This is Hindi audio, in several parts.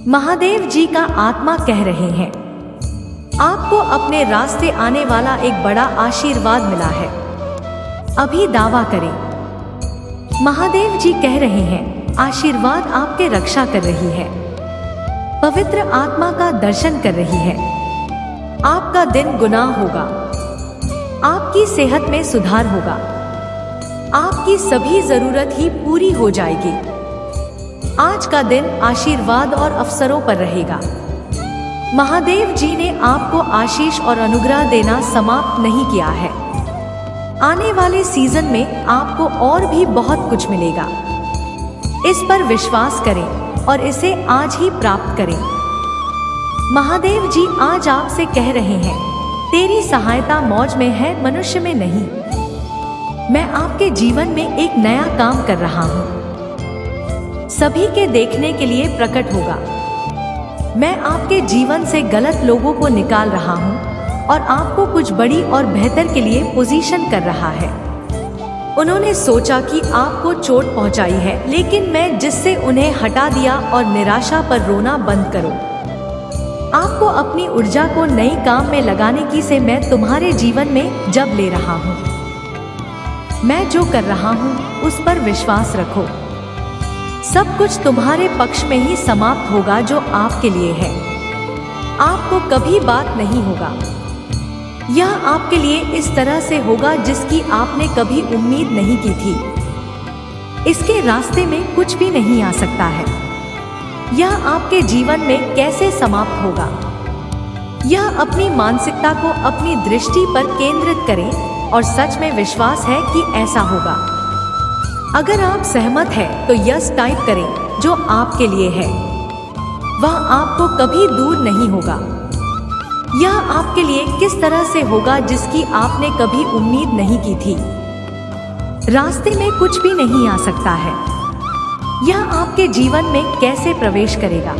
महादेव जी का आत्मा कह रहे हैं, आपको अपने रास्ते आने वाला एक बड़ा आशीर्वाद मिला है, अभी दावा करें। महादेव जी कह रहे हैं, आशीर्वाद आपके रक्षा कर रही है, पवित्र आत्मा का दर्शन कर रही है। आपका दिन गुनाह होगा, आपकी सेहत में सुधार होगा, आपकी सभी जरूरत ही पूरी हो जाएगी। आज का दिन आशीर्वाद और अवसरों पर रहेगा। महादेव जी ने आपको आशीष और अनुग्रह देना समाप्त नहीं किया है। आने वाले सीजन में आपको और भी बहुत कुछ मिलेगा। इस पर विश्वास करें और इसे आज ही प्राप्त करें। महादेव जी आज आपसे कह रहे हैं, तेरी सहायता मौज में है, मनुष्य में नहीं। मैं आपके जीवन में एक नया काम कर रहा हूँ, सभी के देखने के लिए प्रकट होगा। मैं आपके जीवन से गलत लोगों को निकाल रहा हूँ और आपको कुछ बड़ी और बेहतर के लिए पोजीशन कर रहा है। उन्होंने सोचा कि आपको चोट पहुंचाई है, लेकिन मैं जिससे उन्हें हटा दिया और निराशा पर रोना बंद करो। आपको अपनी ऊर्जा को नई काम में लगाने की से मैं तुम्हारे जीवन में जब ले रहा हूँ। मैं जो कर रहा हूँ उस पर विश्वास रखो। सब कुछ तुम्हारे पक्ष में ही समाप्त होगा जो आपके लिए है। आपको कभी बात नहीं होगा। यह आपके लिए इस तरह से होगा जिसकी आपने कभी उम्मीद नहीं की थी। इसके रास्ते में कुछ भी नहीं आ सकता है। यह आपके जीवन में कैसे समाप्त होगा? यह अपनी मानसिकता को अपनी दृष्टि पर केंद्रित करें और सच में विश्वास है कि ऐसा होगा। अगर आप सहमत हैं तो यस टाइप करें जो आपके लिए है। वह आपको कभी दूर नहीं होगा। यह आपके लिए किस तरह से होगा जिसकी आपने कभी उम्मीद नहीं की थी। रास्ते में कुछ भी नहीं आ सकता है। यह आपके जीवन में कैसे प्रवेश करेगा?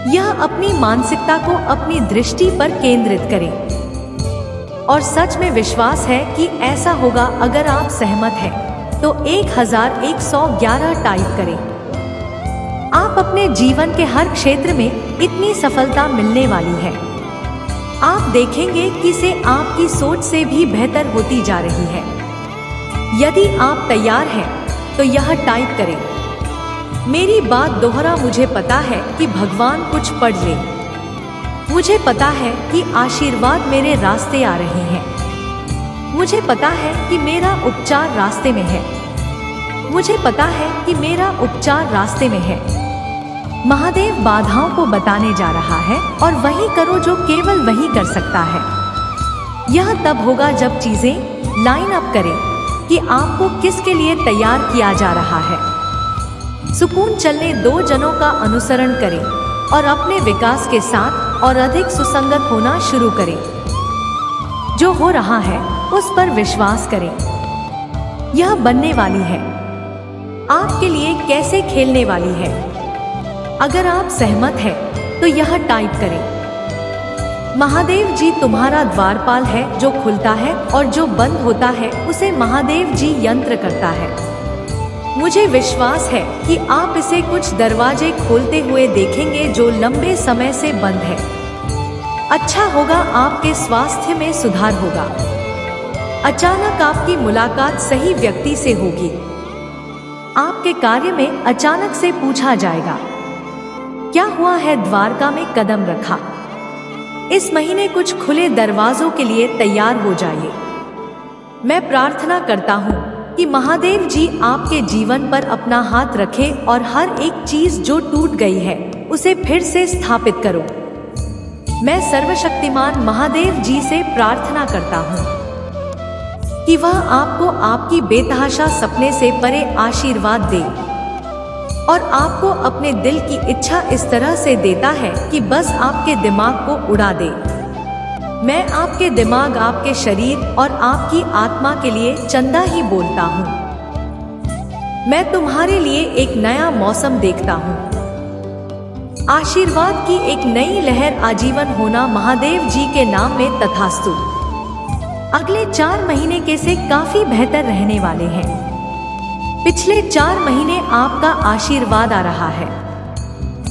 यह अपनी मानसिकता को अपनी दृष्टि पर केंद्रित करें और सच में विश्वास है कि ऐसा होगा। अगर आप सहमत हैं तो 1111 टाइप करें। आप अपने जीवन के हर क्षेत्र में इतनी सफलता मिलने वाली है। आप देखेंगे कि से आपकी सोच से भी बेहतर होती जा रही है। यदि आप तैयार हैं तो यह टाइप करें, मेरी बात दोहरा। मुझे पता है कि भगवान कुछ पढ़ ले। मुझे पता है कि आशीर्वाद मेरे रास्ते आ रहे हैं। मुझे पता है कि मेरा उपचार रास्ते में है। मुझे पता है कि मेरा उपचार रास्ते में है। महादेव बाधाओं को बताने जा रहा है और वही करो जो केवल वही कर सकता है। यह तब होगा जब चीजें लाइन अप करें कि आपको किसके लिए तैयार किया जा रहा है। सुकून चलने दो, जनों का अनुसरण करें और अपने विकास के साथ और अधिक सुसंगत होना शुरू करें। जो हो रहा है उस पर विश्वास करें। यह बनने वाली है, आपके लिए कैसे खेलने वाली है। अगर आप सहमत हैं तो यह टाइप करें, महादेव जी तुम्हारा द्वारपाल है। जो खुलता है और जो बंद होता है उसे महादेव जी यंत्र करता है। मुझे विश्वास है कि आप इसे कुछ दरवाजे खोलते हुए देखेंगे जो लंबे समय से बंद है। अच्छा होगा, आपके स्वास्थ्य में सुधार होगा। अचानक आपकी मुलाकात सही व्यक्ति से होगी। आपके कार्य में अचानक से पूछा जाएगा, क्या हुआ है? द्वारका में कदम रखा। इस महीने कुछ खुले दरवाजों के लिए तैयार हो जाइए। मैं प्रार्थना करता हूँ कि महादेव जी आपके जीवन पर अपना हाथ रखें और हर एक चीज जो टूट गई है उसे फिर से स्थापित करो। मैं सर्वशक्तिमान महादेव जी से प्रार्थना करता हूँ कि वह आपको आपकी बेतहाशा सपने से परे आशीर्वाद दे और आपको अपने दिल की इच्छा इस तरह से देता है कि बस आपके दिमाग को उड़ा दे। मैं आपके दिमाग, आपके शरीर और आपकी आत्मा के लिए चंदा ही बोलता हूँ। मैं तुम्हारे लिए एक नया मौसम देखता हूँ। आशीर्वाद की एक नई लहर आजीवन होना महादेव जी के नाम में तथास्तु। अगले 4 महीने के से काफी बेहतर रहने वाले हैं। पिछले 4 महीने आपका आशीर्वाद आ रहा है।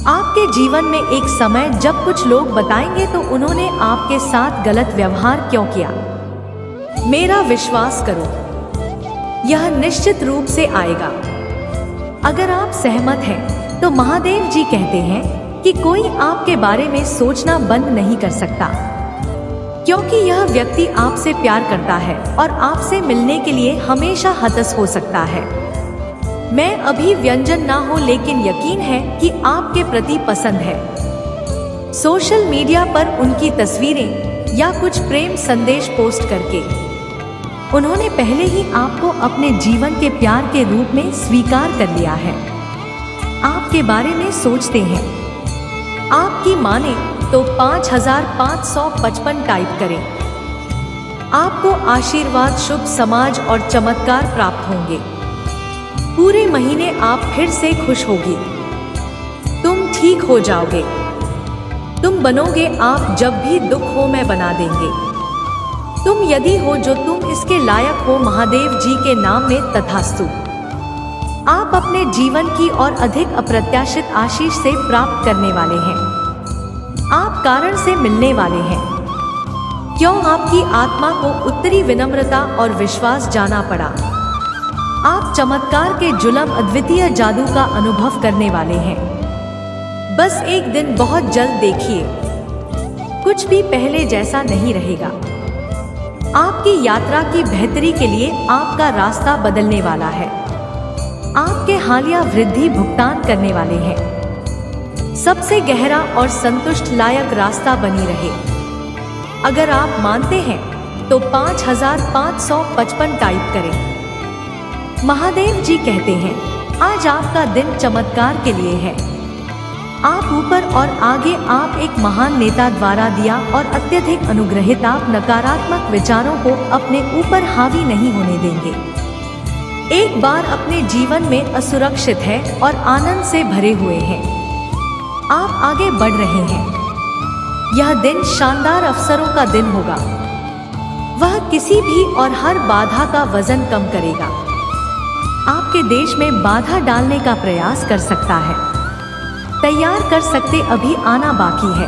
आपके जीवन में एक समय जब कुछ लोग बताएंगे तो उन्होंने आपके साथ गलत व्यवहार क्यों किया। मेरा विश्वास करो, यह निश्चित रूप से आएगा। अगर आप सहमत हैं, तो महादेव जी कहते हैं कि कोई आपके बारे में सोचना बंद नहीं कर सकता, क्योंकि यह व्यक्ति आपसे प्यार करता है और आपसे मिलने के लिए हमेशा हतस हो सकता है। मैं अभी व्यंजन ना हो, लेकिन यकीन है कि आपके प्रति पसंद है। सोशल मीडिया पर उनकी तस्वीरें या कुछ प्रेम संदेश पोस्ट करके उन्होंने पहले ही आपको अपने जीवन के प्यार के रूप में स्वीकार कर लिया है। आपके बारे में सोचते हैं। आपकी माने तो 5555 टाइप करें। आपको आशीर्वाद, शुभ समाज और चमत्कार प्राप्त होंगे। पूरे महीने आप फिर से खुश होगी। तुम ठीक हो जाओगे। तुम बनोगे आप, जब भी दुख हो मैं बना देंगे। तुम यदि हो जो तुम इसके लायक हो, महादेव जी के नाम में तथास्तु। आप अपने जीवन की और अधिक अप्रत्याशित आशीष से प्राप्त करने वाले हैं। आप कारण से मिलने वाले हैं। क्यों आपकी आत्मा को उत्तरी विनम्रता और विश्वास जाना पड़ा। आप चमत्कार के जुलम अद्वितीय जादू का अनुभव करने वाले हैं। बस एक दिन बहुत जल्द देखिए, कुछ भी पहले जैसा नहीं रहेगा। आपकी यात्रा की बेहतरी के लिए आपका रास्ता बदलने वाला है। आपके हालिया वृद्धि भुगतान करने वाले हैं। सबसे गहरा और संतुष्ट लायक रास्ता बनी रहे। अगर आप मानते हैं तो 5555 टाइप करें। महादेव जी कहते हैं आज आपका दिन चमत्कार के लिए है। आप ऊपर और आगे, आप एक महान नेता द्वारा दिया और अत्यधिक अनुग्रहित। आप नकारात्मक विचारों को अपने ऊपर हावी नहीं होने देंगे। एक बार अपने जीवन में असुरक्षित है और आनंद से भरे हुए हैं। आप आगे बढ़ रहे हैं। यह दिन शानदार अवसरों का दिन होगा। वह किसी भी और हर बाधा का वजन कम करेगा। आपके देश में बाधा डालने का प्रयास कर सकता है। तैयार कर सकते, अभी आना बाकी है।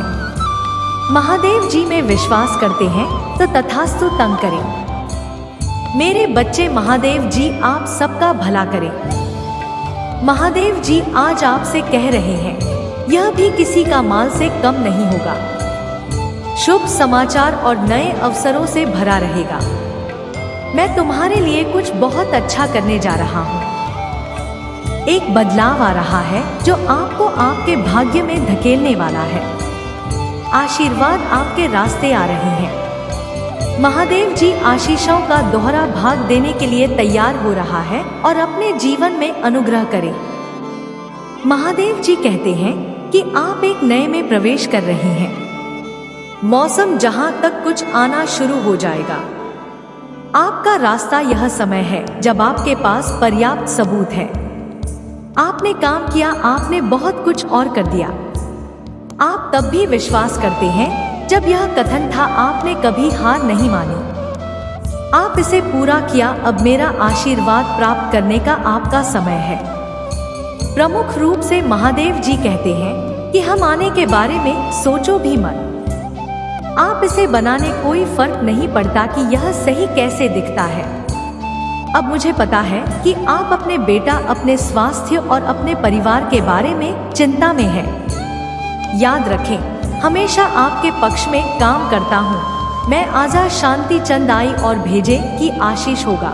महादेव जी में विश्वास करते हैं तो तथास्तु तंग करें। मेरे बच्चे, महादेव जी आप सबका भला करें। महादेव जी आज आपसे कह रहे हैं यह भी किसी का माल से कम नहीं होगा। शुभ समाचार और नए अवसरों से भरा रहेगा। मैं तुम्हारे लिए कुछ बहुत अच्छा करने जा रहा हूँ। एक बदलाव आ रहा है जो आपको आपके भाग्य में धकेलने वाला है। आशीर्वाद आपके रास्ते आ रहे हैं। महादेव जी आशीषों का दोहरा भाग देने के लिए तैयार हो रहा है और अपने जीवन में अनुग्रह करें। महादेव जी कहते हैं कि आप एक नए में प्रवेश कर रहे हैं। मौसम जहां तक कुछ आना शुरू हो जाएगा। आपका रास्ता यह समय है जब आपके पास पर्याप्त सबूत है। आपने काम किया, आपने बहुत कुछ और कर दिया। आप तब भी विश्वास करते हैं जब यह कथन था, आपने कभी हार नहीं मानी। आप इसे पूरा किया। अब मेरा आशीर्वाद प्राप्त करने का आपका समय है। प्रमुख रूप से महादेव जी कहते हैं कि हम आने के बारे में सोचो भी मत। आप इसे बनाने कोई फर्क नहीं पड़ता कि यह सही कैसे दिखता है। अब मुझे पता है कि आप अपने बेटा, अपने स्वास्थ्य और अपने परिवार के बारे में चिंता में हैं। याद रखें, हमेशा आपके पक्ष में काम करता हूँ। मैं आजा शांति चंद आई और भेजे की आशीष होगा।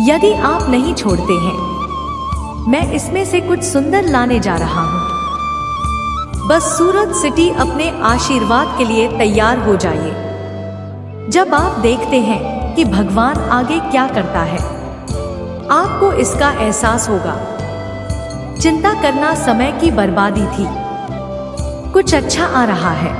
यदि आप नहीं छोड़ते हैं, मैं इसमें से कुछ सुंदर लाने जा रहा हूँ। बस सूरत सिटी अपने आशीर्वाद के लिए तैयार हो जाइए। जब आप देखते हैं कि भगवान आगे क्या करता है, आपको इसका एहसास होगा। चिंता करना समय की बर्बादी थी। कुछ अच्छा आ रहा है।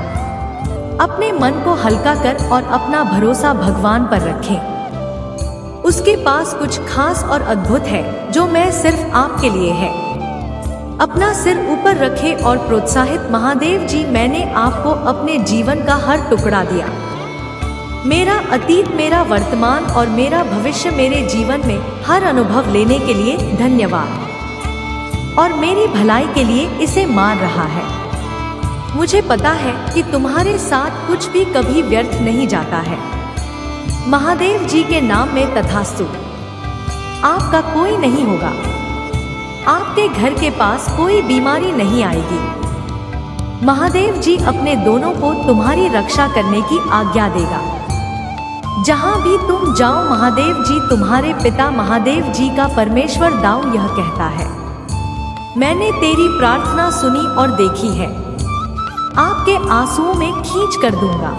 अपने मन को हल्का कर और अपना भरोसा भगवान पर रखें। उसके पास कुछ खास और अद्भुत है जो मैं सिर्फ आपके लिए है। अपना सिर ऊपर रखें और प्रोत्साहित। महादेव जी, मैंने आपको अपने जीवन का हर टुकड़ा दिया। मेरा अतीत, मेरा वर्तमान और मेरा भविष्य, मेरे जीवन में हर अनुभव लेने के लिए धन्यवाद। और मेरी भलाई के लिए इसे मार रहा है। मुझे पता है कि तुम्हारे साथ कुछ भी कभी व्यर्थ नहीं जाता है। महादेव जी के नाम में तथास्तु। आपका कोई नहीं होगा। आपके घर के पास कोई बीमारी नहीं आएगी। महादेव जी अपने दोनों को तुम्हारी रक्षा करने की आज्ञा देगा। जहां भी तुम जाओ, महादेव जी तुम्हारे पिता महादेव जी का परमेश्वर दाऊ यह कहता है, मैंने तेरी प्रार्थना सुनी और देखी है, आपके आंसुओं में खींच कर दूंगा।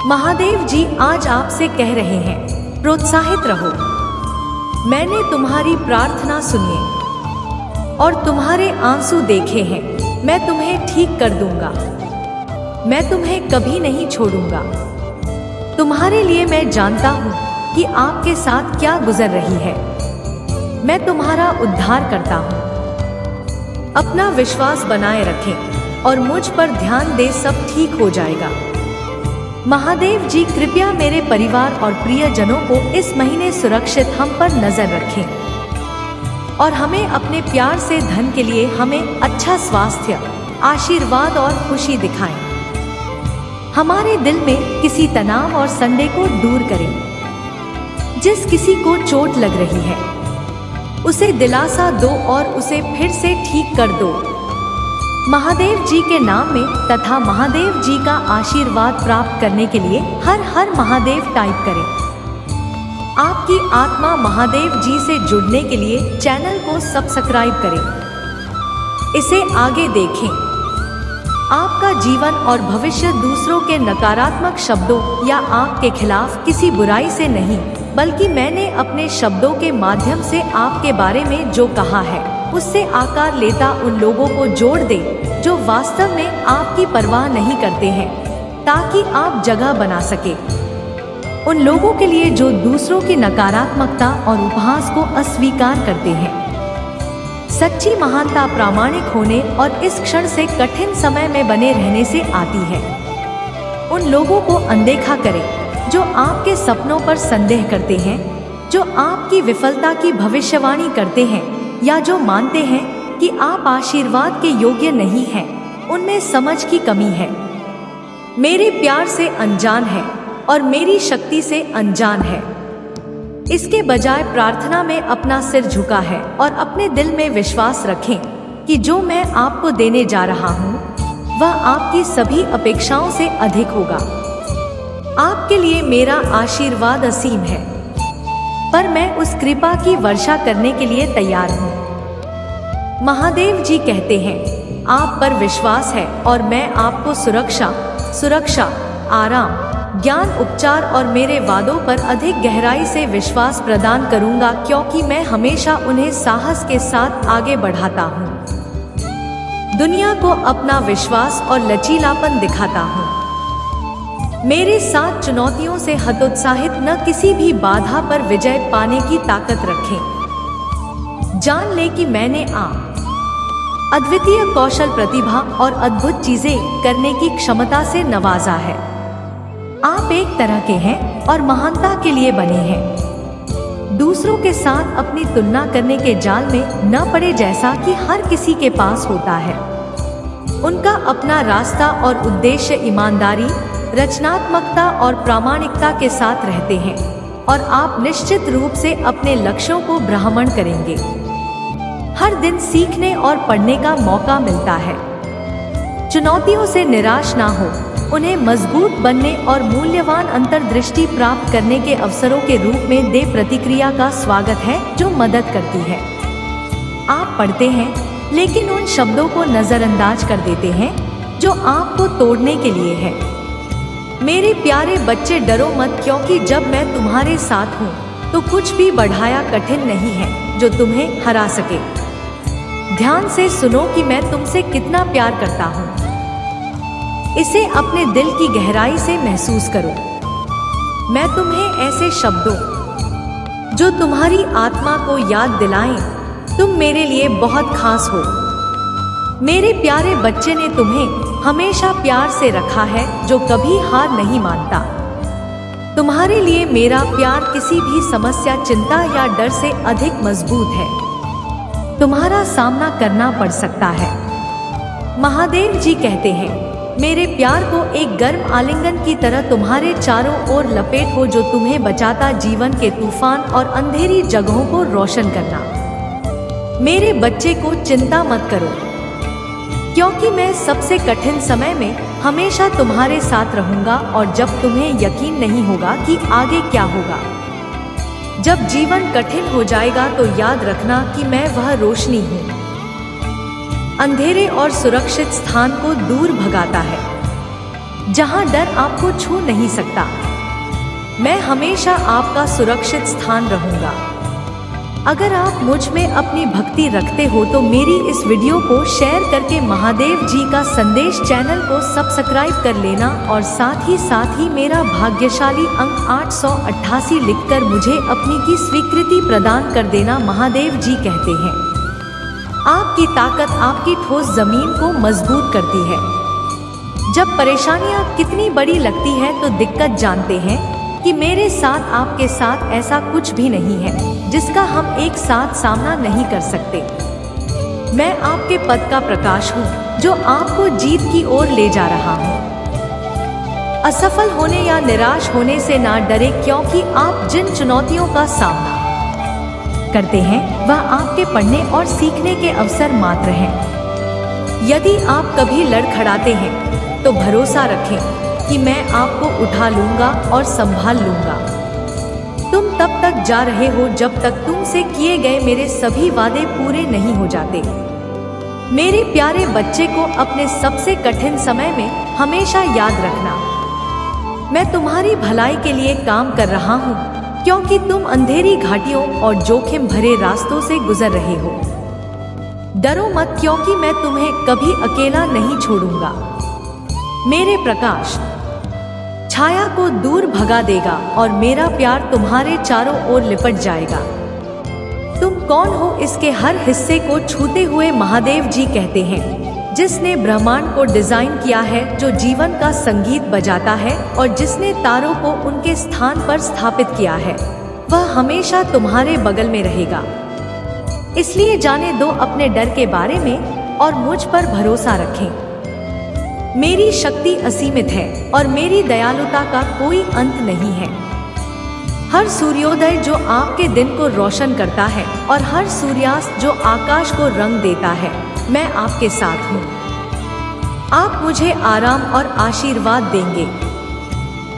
महादेव जी आज आपसे कह रहे हैं, प्रोत्साहित रहो। मैंने तुम्हारी प्रार्थना सुनी और तुम्हारे आंसू देखे हैं। मैं तुम्हें ठीक कर दूंगा। मैं तुम्हें कभी नहीं छोड़ूंगा। तुम्हारे लिए मैं जानता हूं कि आपके साथ क्या गुजर रही है। मैं तुम्हारा उद्धार करता हूं। अपना विश्वास बनाए रखें और मुझ पर ध्यान दे, सब ठीक हो जाएगा। महादेव जी कृपया मेरे परिवार और प्रियजनों को इस महीने सुरक्षित हम पर नजर रखें और हमें अपने प्यार से धन के लिए हमें अच्छा स्वास्थ्य, आशीर्वाद और खुशी दिखाएं। हमारे दिल में किसी तनाव और संदेह को दूर करें। जिस किसी को चोट लग रही है उसे दिलासा दो और उसे फिर से ठीक कर दो। महादेव जी के नाम में तथा महादेव जी का आशीर्वाद प्राप्त करने के लिए हर हर महादेव टाइप करें। आपकी आत्मा महादेव जी से जुड़ने के लिए चैनल को सब्सक्राइब करें। इसे आगे देखें। आपका जीवन और भविष्य दूसरों के नकारात्मक शब्दों या आपके खिलाफ किसी बुराई से नहीं, बल्कि मैंने अपने शब्दों के माध्यम से आपके बारे में जो कहा है उससे आकार लेता उन लोगों को जोड़ दे जो वास्तव में आपकी परवाह नहीं करते हैं, ताकि आप जगह बना सके उन लोगों के लिए जो दूसरों की नकारात्मकता और उपहास को अस्वीकार करते हैं। सच्ची महानता प्रामाणिक होने और इस क्षण से कठिन समय में बने रहने से आती है। उन लोगों को अनदेखा करें जो आपके सपनों पर संदेह करते हैं, जो आपकी विफलता की भविष्यवाणी करते हैं या जो मानते हैं कि आप आशीर्वाद के योग्य नहीं हैं। उनमें समझ की कमी है, मेरे प्यार से अनजान है और मेरी शक्ति से अनजान है। इसके बजाय प्रार्थना में अपना सिर झुका है और अपने दिल में विश्वास रखें कि जो मैं आपको देने जा रहा हूँ वह आपकी सभी अपेक्षाओं से अधिक होगा। आपके लिए मेरा आशीर्वाद असीम है, पर मैं उस कृपा की वर्षा करने के लिए तैयार हूँ। महादेव जी कहते हैं, आप पर विश्वास है और मैं आपको सुरक्षा, आराम, ज्ञान, उपचार और मेरे वादों पर अधिक गहराई से विश्वास प्रदान करूंगा, क्योंकि मैं हमेशा उन्हें साहस के साथ आगे बढ़ाता हूँ। दुनिया को अपना विश्वास और लचीलापन दिखाता हूँ। मेरे साथ चुनौतियों से हतोत्साहित न किसी भी बाधा पर विजय पाने की ताकत रखें। जान ले कि मैंने अद्वितीय कौशल, प्रतिभा और अद्भुत चीजें करने की क्षमता से नवाजा है। आप एक तरह के हैं और महानता के लिए बने हैं। दूसरों के साथ अपनी तुलना करने के जाल में न पड़े, जैसा कि हर किसी के पास होता है। उनका अपना रास्ता और उद्देश्य ईमानदारी, रचनात्मकता और प्रामाणिकता के साथ रहते हैं और आप निश्चित रूप से अपने लक्ष्यों को भ्रमण करेंगे। हर दिन सीखने और पढ़ने का मौका मिलता है। चुनौतियों से निराश ना हो, उन्हें मजबूत बनने और मूल्यवान अंतर्दृष्टि प्राप्त करने के अवसरों के रूप में दे। प्रतिक्रिया का स्वागत है जो मदद करती है। आप पढ़ते हैं लेकिन उन शब्दों को नजरअंदाज कर देते हैं जो आपको तोड़ने के लिए है। मेरे प्यारे बच्चे, डरो मत, क्योंकि जब मैं तुम्हारे साथ हूँ तो कुछ भी बढ़ाया कठिन नहीं है जो तुम्हें हरा सके। ध्यान से सुनो कि मैं तुमसे कितना प्यार करता हूँ। इसे अपने दिल की गहराई से महसूस करो। मैं तुम्हें ऐसे शब्दों जो तुम्हारी आत्मा को याद दिलाएं, तुम मेरे लिए बहुत खास हो। मेरे प्यारे बच्चे ने तुम्हें हमेशा प्यार से रखा है, जो कभी हार नहीं मानता। तुम्हारे लिए मेरा प्यार किसी भी समस्या, चिंता या डर से अधिक मजबूत है। तुम्हारा सामना करना पड़ सकता है। महादेव जी कहते हैं, मेरे प्यार को एक गर्म आलिंगन की तरह तुम्हारे चारों ओर लपेट हो, जो तुम्हें बचाता, जीवन के तूफान और अंधेरी जगहों को रोशन करना। मेरे बच्चे को चिंता मत करो, क्योंकि मैं सबसे कठिन समय में हमेशा तुम्हारे साथ रहूंगा। और जब तुम्हें यकीन नहीं होगा कि आगे क्या होगा, जब जीवन कठिन हो जाएगा, तो याद रखना कि मैं वह रोशनी हूँ, अंधेरे और सुरक्षित स्थान को दूर भगाता है, जहां डर आपको छू नहीं सकता। मैं हमेशा आपका सुरक्षित स्थान रहूंगा। अगर आप मुझ में अपनी भक्ति रखते हो तो मेरी इस वीडियो को शेयर करके महादेव जी का संदेश चैनल को सब्सक्राइब कर लेना, और साथ ही मेरा भाग्यशाली अंक 888 लिखकर मुझे अपनी की स्वीकृति प्रदान कर देना। महादेव जी कहते हैं, आपकी ताकत आपकी ठोस जमीन को मजबूत करती है। जब परेशानियां कितनी बड़ी लगती है तो दिक्कत जानते हैं कि मेरे साथ आपके साथ ऐसा कुछ भी नहीं है जिसका हम एक साथ सामना नहीं कर सकते। मैं आपके पथ का प्रकाश हूँ, जो आपको जीत की ओर ले जा रहा हूँ। असफल होने या निराश होने से ना डरे, क्योंकि आप जिन चुनौतियों का सामना करते हैं वह आपके पढ़ने और सीखने के अवसर मात्र हैं। यदि आप कभी लड़खड़ाते हैं तो भरोसा रखें कि मैं आपको उठा लूंगा और संभाल लूंगा। तुम तब तक जा रहे हो जब तक तुमसे किए गए मेरे सभी वादे पूरे नहीं हो जाते। मेरे प्यारे बच्चे को अपने सबसे कठिन समय में हमेशा याद रखना, मैं तुम्हारी भलाई के लिए काम कर रहा हूँ, क्योंकि तुम अंधेरी घाटियों और जोखिम भरे रास्तों से गुजर रहे हो। डरो मत, क्योंकि मैं तुम्हें कभी अकेला नहीं छोड़ूंगा। मेरे प्रकाश छाया को दूर भगा देगा और मेरा प्यार तुम्हारे चारों ओर लिपट जाएगा। तुम कौन हो इसके हर हिस्से को छूते हुए महादेव जी कहते हैं, जिसने ब्रह्मांड को डिजाइन किया है, जो जीवन का संगीत बजाता है और जिसने तारों को उनके स्थान पर स्थापित किया है, वह हमेशा तुम्हारे बगल में रहेगा। इसलिए जाने दो अपने डर के बारे में और मुझ पर भरोसा रखें। मेरी शक्ति असीमित है और मेरी दयालुता का कोई अंत नहीं है। हर सूर्योदय जो आपके दिन को रोशन करता है और हर सूर्यास्त जो आकाश को रंग देता है, मैं आपके साथ हूँ। आप मुझे आराम और आशीर्वाद देंगे,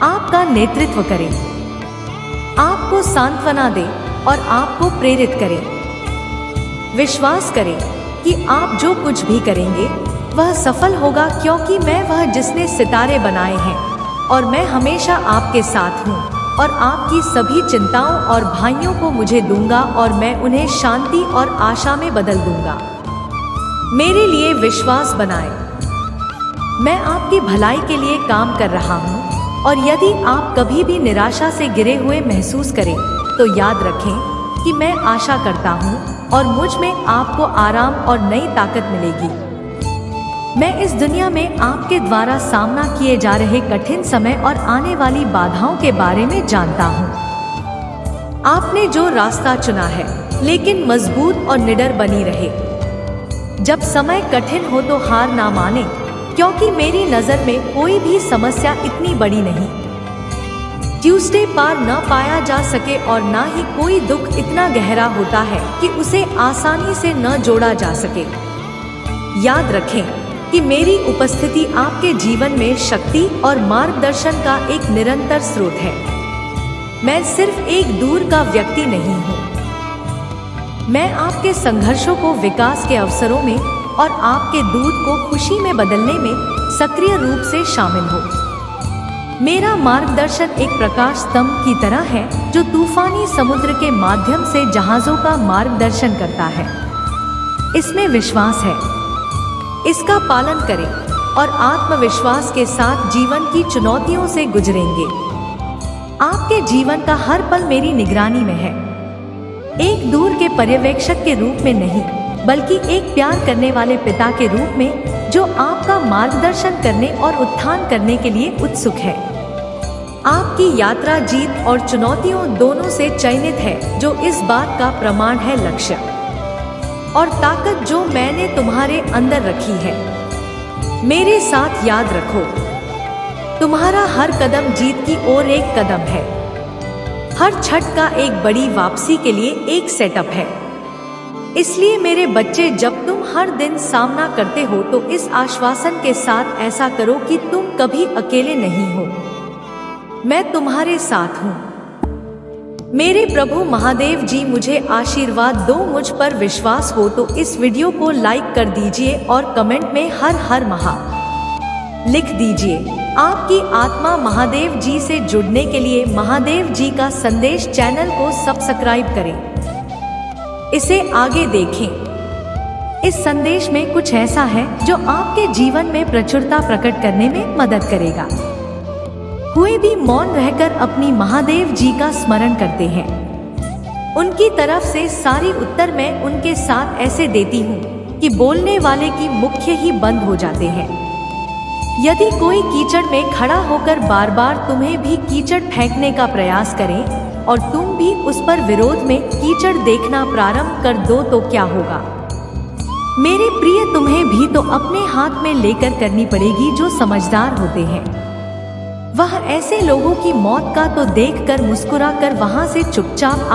आपका नेतृत्व करें, आपको सांत्वना दें और आपको प्रेरित करें। विश्वास करें कि आप जो कुछ भी करेंगे वह सफल होगा, क्योंकि मैं वह जिसने सितारे बनाए हैं और मैं हमेशा आपके साथ हूँ, और आपकी सभी चिंताओं और भाइयों को मुझे दूंगा और मैं उन्हें शांति और आशा में बदल दूंगा। मेरे लिए विश्वास बनाएं, मैं आपकी भलाई के लिए काम कर रहा हूँ, और यदि आप कभी भी निराशा से गिरे हुए महसूस करें तो याद रखें कि मैं आशा करता हूँ और मुझ में आपको आराम और नई ताकत मिलेगी। मैं इस दुनिया में आपके द्वारा सामना किए जा रहे कठिन समय और आने वाली बाधाओं के बारे में जानता हूँ। आपने जो रास्ता चुना है, लेकिन मजबूत और निडर बनी रहे। जब समय कठिन हो तो हार ना माने, क्योंकि मेरी नजर में कोई भी समस्या इतनी बड़ी नहीं ट्यूसडे पार न पाया जा सके, और ना ही कोई दुख इतना गहरा होता है कि उसे आसानी से न जोड़ा जा सके। याद रखें कि मेरी उपस्थिति आपके जीवन में शक्ति और मार्गदर्शन का एक निरंतर स्रोत है। मैं सिर्फ एक दूर का व्यक्ति नहीं हूँ। मैं आपके संघर्षों को विकास के अवसरों में और आपके दूध को खुशी में बदलने में सक्रिय रूप से शामिल हो। मेरा मार्गदर्शन एक प्रकाश स्तंभ की तरह है, जो तूफानी समुद्र के माध्यम से जहाजों का मार्गदर्शन करता है। इसमें विश्वास है, इसका पालन करें और आत्मविश्वास के साथ जीवन की चुनौतियों से गुजरेंगे। आपके जीवन का हर पल मेरी निगरानी में है, एक दूर के पर्यवेक्षक के रूप में नहीं, बल्कि एक प्यार करने वाले पिता के रूप में, जो आपका मार्गदर्शन करने और उत्थान करने के लिए उत्सुक है। आपकी यात्रा जीत और चुनौतियों दोनों से चयनित है, जो इस बात का प्रमाण है। लक्ष्य और ताकत जो मैंने तुम्हारे अंदर रखी है। मेरे साथ याद रखो, तुम्हारा हर कदम जीत की ओर एक कदम है। हर छठ का एक बड़ी वापसी के लिए एक सेटअप है। इसलिए मेरे बच्चे, जब तुम हर दिन सामना करते हो तो इस आश्वासन के साथ ऐसा करो कि तुम कभी अकेले नहीं हो। मैं तुम्हारे साथ हूँ। मेरे प्रभु महादेव जी मुझे आशीर्वाद दो। मुझ पर विश्वास हो तो इस वीडियो को लाइक कर दीजिए और कमेंट में हर हर महा लिख दीजिए। आपकी आत्मा महादेव जी से जुड़ने के लिए महादेव जी का संदेश चैनल को सब्सक्राइब करें, इसे आगे देखें। इस संदेश में कुछ ऐसा है जो आपके जीवन में प्रचुरता प्रकट करने में मदद करेगा। कोई भी मौन रहकर अपनी महादेव जी का स्मरण करते हैं, उनकी तरफ से सारी उत्तर मैं उनके साथ ऐसे देती हूँ कि बोलने वाले की मुख्य ही बंद हो जाते हैं। यदि कोई कीचड़ में खड़ा होकर बार बार तुम्हें भी कीचड़ फेंकने का प्रयास करे और तुम भी उस पर विरोध में कीचड़ देखना प्रारंभ कर दो तो क्या होगा? मेरे प्रिय, तुम्हें भी तो अपने हाथ में लेकर करनी पड़ेगी। जो समझदार होते हैं वह ऐसे लोगों की मौत का तो देखकर मुस्कुराकर वहां से चुपचाप